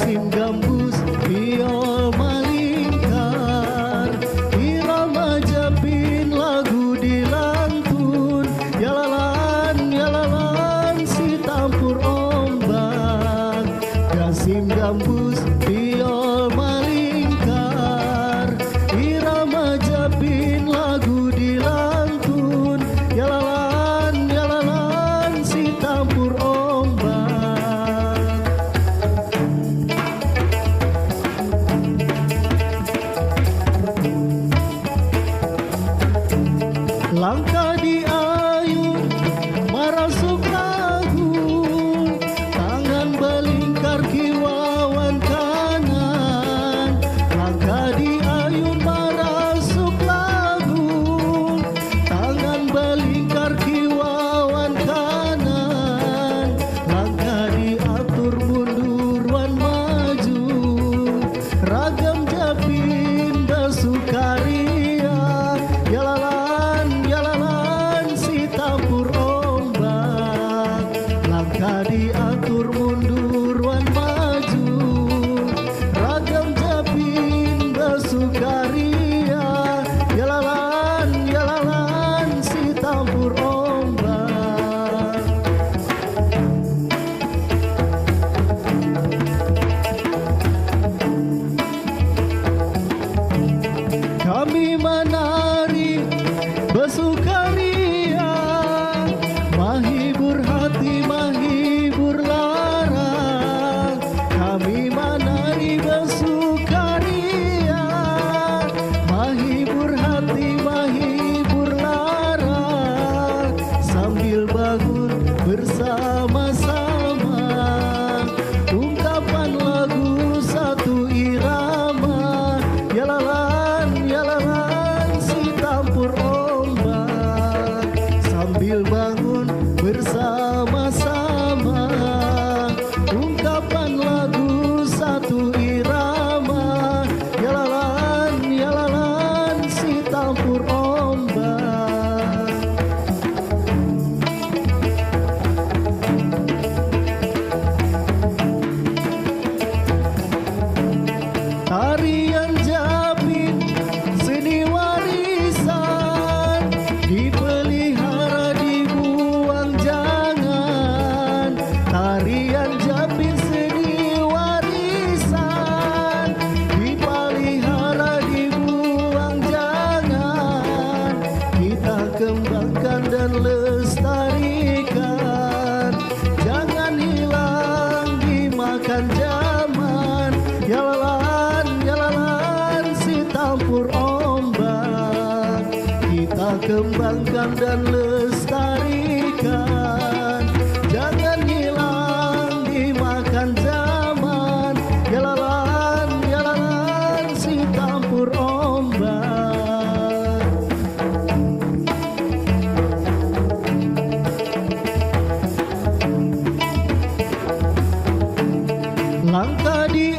Gasim gambus viol malingkar, irama japin lagu dilantun, yalalan si tampur ombak. Gasim gambus viol malingkar, irama japin lagu dilantun, yalalan si tampur ombak. Langkah di ayun merasuk lagu, tangan belingkar kiwawan kanan. Langkah di ayun merasuk lagu, tangan belingkar kiwawan kanan. Langkah diatur mundur wan maju, ragam japin bersukaria, yalalan si tampur ombak. Langkah diatur mundur wan maju, ragam japin bersukaria, yalalan si tampur ombak. Kami menari bersukaria, menghibur hati, menghibur lara. Kami menari bersukaria, menghibur hati, menghibur lara. Sambil bangun bersama-sama, ungkapan lagu satu irama, yalalan si tampur ombak. Sambil bangun bersama-sama, ungkapan lagu satu irama, yalalan si tampur ombak. Tarian japin seni warisan, dipelihara dibuang jangan. Tarian japin seni warisan, dipelihara dibuang jangan. Kita kembangkan dan lestarikan, jangan hilang dimakan zaman. Yalalan si tampur ombak. Kita kembangkan dan lestarikan, jangan hilang dimakan zaman. Yalalan si tampur ombak. Langkah di